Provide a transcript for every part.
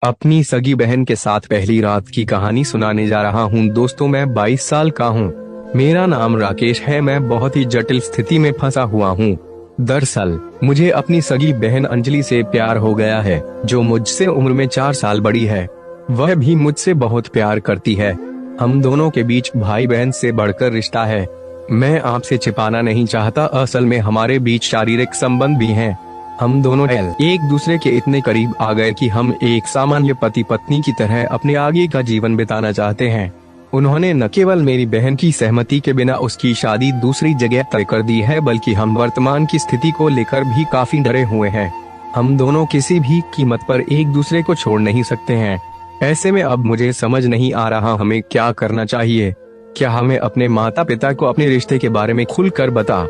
अपनी सगी बहन के साथ पहली रात की कहानी सुनाने जा रहा हूँ। दोस्तों, मैं 22 साल का हूँ। मेरा नाम राकेश है। मैं बहुत ही जटिल स्थिति में फंसा हुआ हूँ। दरअसल मुझे अपनी सगी बहन अंजलि से प्यार हो गया है, जो मुझसे उम्र में 4 साल बड़ी है। वह भी मुझसे बहुत प्यार करती है। हम दोनों के बीच भाई बहन से बढ़कर रिश्ता है। मैं आपसे छिपाना नहीं चाहता, असल में हमारे बीच शारीरिक संबंध भी हैं। हम दोनों एक दूसरे के इतने करीब आ गए कि हम एक सामान्य पति पत्नी की तरह अपने आगे का जीवन बिताना चाहते हैं। उन्होंने न केवल मेरी बहन की सहमति के बिना उसकी शादी दूसरी जगह तय कर दी है, बल्कि हम वर्तमान की स्थिति को लेकर भी काफी डरे हुए हैं। हम दोनों किसी भी कीमत पर एक दूसरे को छोड़ नहीं सकते हैं। ऐसे में अब मुझे समझ नहीं आ रहा हमें क्या करना चाहिए। क्या हमें अपने माता पिता को अपने रिश्ते के बारे में खुलकर बता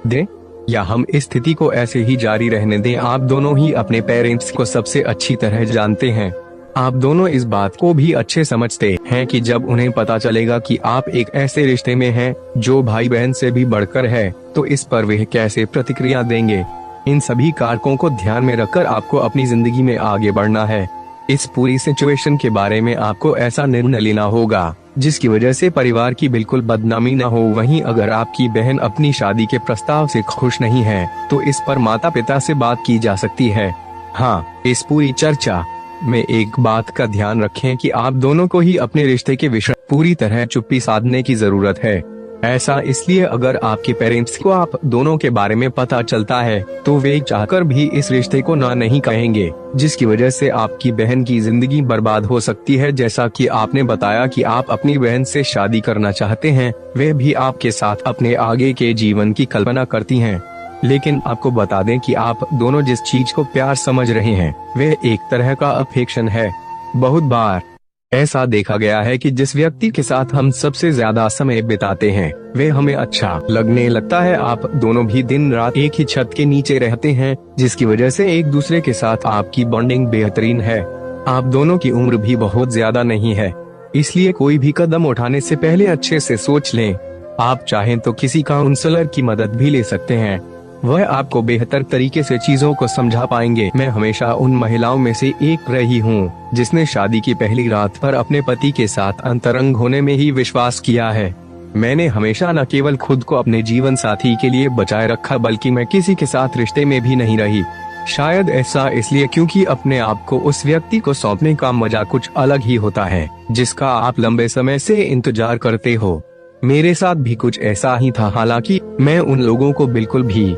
दें, या हम इस स्थिति को ऐसे ही जारी रहने दें। आप दोनों ही अपने पेरेंट्स को सबसे अच्छी तरह जानते हैं। आप दोनों इस बात को भी अच्छे समझते हैं कि जब उन्हें पता चलेगा कि आप एक ऐसे रिश्ते में हैं जो भाई बहन से भी बढ़कर है, तो इस पर वे कैसे प्रतिक्रिया देंगे। इन सभी कारकों को ध्यान में रखकर आपको अपनी जिंदगी में आगे बढ़ना है। इस पूरी सिचुएशन के बारे में आपको ऐसा निर्णय लेना होगा जिसकी वजह से परिवार की बिल्कुल बदनामी न हो। वहीं अगर आपकी बहन अपनी शादी के प्रस्ताव से खुश नहीं है, तो इस पर माता पिता से बात की जा सकती है। हाँ, इस पूरी चर्चा में एक बात का ध्यान रखें कि आप दोनों को ही अपने रिश्ते के विषय पूरी तरह चुप्पी साधने की जरूरत है। ऐसा इसलिए अगर आपके पेरेंट्स को आप दोनों के बारे में पता चलता है, तो वे चाहकर भी इस रिश्ते को ना नहीं कहेंगे, जिसकी वजह से आपकी बहन की जिंदगी बर्बाद हो सकती है। जैसा कि आपने बताया कि आप अपनी बहन से शादी करना चाहते हैं, वे भी आपके साथ अपने आगे के जीवन की कल्पना करती हैं। लेकिन आपको बता दें कि आप दोनों जिस चीज को प्यार समझ रहे हैं, वे एक तरह का अफेक्शन है। बहुत बार ऐसा देखा गया है कि जिस व्यक्ति के साथ हम सबसे ज्यादा समय बिताते हैं, वे हमें अच्छा लगने लगता है। आप दोनों भी दिन रात एक ही छत के नीचे रहते हैं, जिसकी वजह से एक दूसरे के साथ आपकी बॉन्डिंग बेहतरीन है। आप दोनों की उम्र भी बहुत ज्यादा नहीं है, इसलिए कोई भी कदम उठाने से पहले अच्छे से सोच लें। आप चाहें तो किसी काउंसलर की मदद भी ले सकते हैं। वह आपको बेहतर तरीके से चीजों को समझा पाएंगे। मैं हमेशा उन महिलाओं में से एक रही हूँ जिसने शादी की पहली रात पर अपने पति के साथ अंतरंग होने में ही विश्वास किया है। मैंने हमेशा न केवल खुद को अपने जीवन साथी के लिए बचाए रखा, बल्कि मैं किसी के साथ रिश्ते में भी नहीं रही। शायद ऐसा इसलिए क्योंकि अपने आप को उस व्यक्ति को सौंपने का मजा कुछ अलग ही होता है, जिसका आप लंबे समय से इंतजार करते हो। मेरे साथ भी कुछ ऐसा ही था। हालांकि मैं उन लोगों को बिल्कुल भी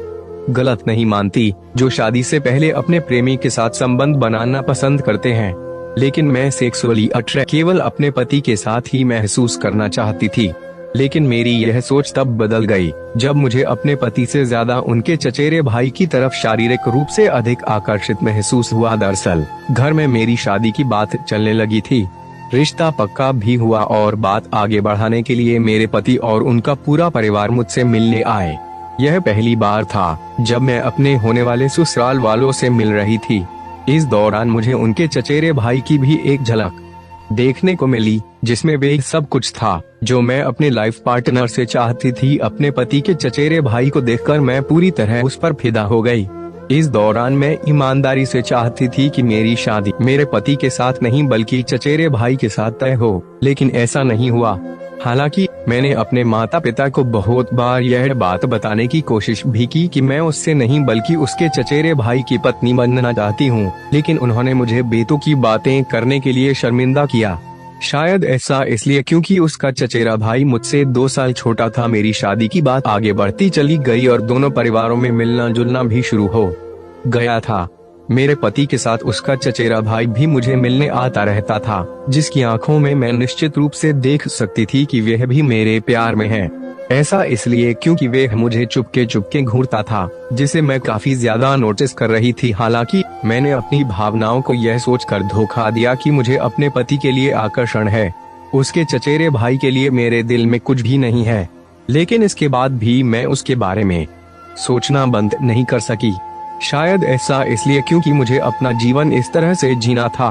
गलत नहीं मानती जो शादी से पहले अपने प्रेमी के साथ संबंध बनाना पसंद करते हैं, लेकिन मैं सेक्सुअली अट्रैक्ट केवल अपने पति के साथ ही महसूस करना चाहती थी। लेकिन मेरी यह सोच तब बदल गई जब मुझे अपने पति से ज्यादा उनके चचेरे भाई की तरफ शारीरिक रूप से अधिक आकर्षित महसूस हुआ। दरअसल घर में मेरी शादी की बात चलने लगी थी। रिश्ता पक्का भी हुआ और बात आगे बढ़ाने के लिए मेरे पति और उनका पूरा परिवार मुझसे मिलने आए। यह पहली बार था जब मैं अपने होने वाले ससुराल वालों से मिल रही थी। इस दौरान मुझे उनके चचेरे भाई की भी एक झलक देखने को मिली, जिसमें वे सब कुछ था जो मैं अपने लाइफ पार्टनर से चाहती थी। अपने पति के चचेरे भाई को देखकर मैं पूरी तरह उस पर फिदा हो गई। इस दौरान मैं ईमानदारी से चाहती थी कि मेरी शादी मेरे पति के साथ नहीं बल्कि चचेरे भाई के साथ तय हो, लेकिन ऐसा नहीं हुआ। हालांकि मैंने अपने माता पिता को बहुत बार यह बात बताने की कोशिश भी की कि मैं उससे नहीं बल्कि उसके चचेरे भाई की पत्नी बनना चाहती हूँ, लेकिन उन्होंने मुझे बेतुकी बातें करने के लिए शर्मिंदा किया। शायद ऐसा इसलिए क्योंकि उसका चचेरा भाई मुझसे 2 साल छोटा था। मेरी शादी की बात आगे बढ़ती चली गई और दोनों परिवारों में मिलना जुलना भी शुरू हो गया था। मेरे पति के साथ उसका चचेरा भाई भी मुझे मिलने आता रहता था, जिसकी आंखों में मैं निश्चित रूप से देख सकती थी कि वह भी मेरे प्यार में है। ऐसा इसलिए क्योंकि वह मुझे चुपके घूरता था, जिसे मैं काफी ज्यादा नोटिस कर रही थी। हालांकि मैंने अपनी भावनाओं को यह सोचकर धोखा दिया कि मुझे अपने पति के लिए आकर्षण है, उसके चचेरे भाई के लिए मेरे दिल में कुछ भी नहीं है। लेकिन इसके बाद भी मैं उसके बारे में सोचना बंद नहीं कर सकी। शायद ऐसा इसलिए क्योंकि मुझे अपना जीवन इस तरह से जीना था